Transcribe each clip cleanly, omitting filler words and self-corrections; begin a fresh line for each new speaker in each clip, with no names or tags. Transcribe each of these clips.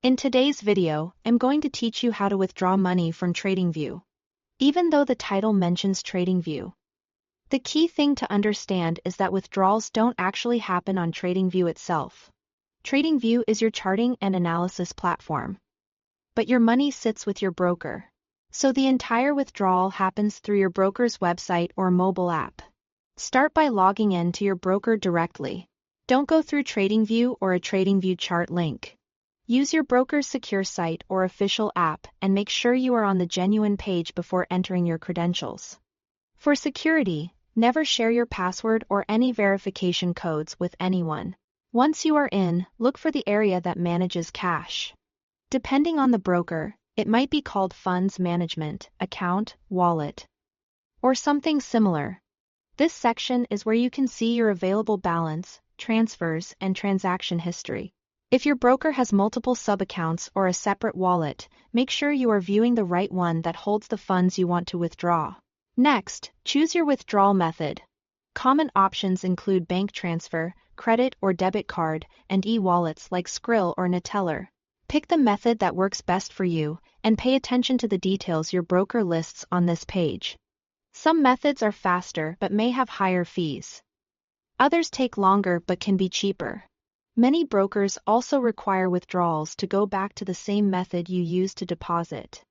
In today's video, I'm going to teach you how to withdraw money from Tradingview. Even though the title mentions Tradingview, the key thing to understand is that withdrawals don't actually happen on Tradingview itself. Tradingview is your charting and analysis platform, but your money sits with your broker. So the entire withdrawal happens through your broker's website or mobile app. Start by logging in to your broker directly. Don't go through Tradingview or a Tradingview chart link. Use your broker's secure site or official app and make sure you are on the genuine page before entering your credentials. For security, never share your password or any verification codes with anyone. Once you are in, look for the area that manages cash. Depending on the broker, it might be called Funds Management, Account, Wallet, or something similar. This section is where you can see your available balance, transfers, and transaction history. If your broker has multiple sub-accounts or a separate wallet, make sure you are viewing the right one that holds the funds you want to withdraw. Next, choose your withdrawal method. Common options include bank transfer, credit or debit card, and e-wallets like Skrill or Neteller. Pick the method that works best for you, and pay attention to the details your broker lists on this page. Some methods are faster but may have higher fees. Others take longer but can be cheaper. Many brokers also require withdrawals to go back to the same method you used to deposit,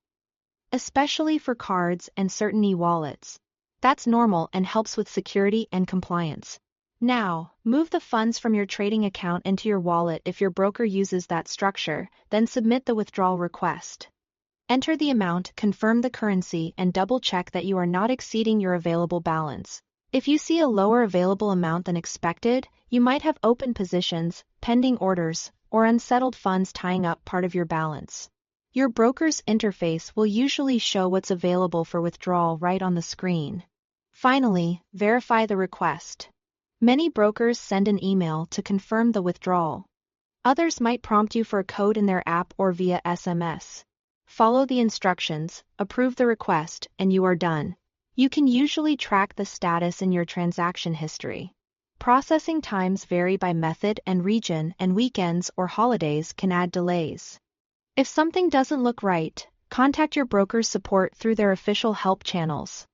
especially for cards and certain e-wallets. That's normal and helps with security and compliance. Now, move the funds from your trading account into your wallet if your broker uses that structure, then submit the withdrawal request. Enter the amount, confirm the currency, and double-check that you are not exceeding your available balance. If you see a lower available amount than expected, you might have open positions, pending orders, or unsettled funds tying up part of your balance. Your broker's interface will usually show what's available for withdrawal right on the screen. Finally, verify the request. Many brokers send an email to confirm the withdrawal. Others might prompt you for a code in their app or via SMS. Follow the instructions, approve the request, and you are done. You can usually track the status in your transaction history. Processing times vary by method and region, and weekends or holidays can add delays. If something doesn't look right, contact your broker's support through their official help channels.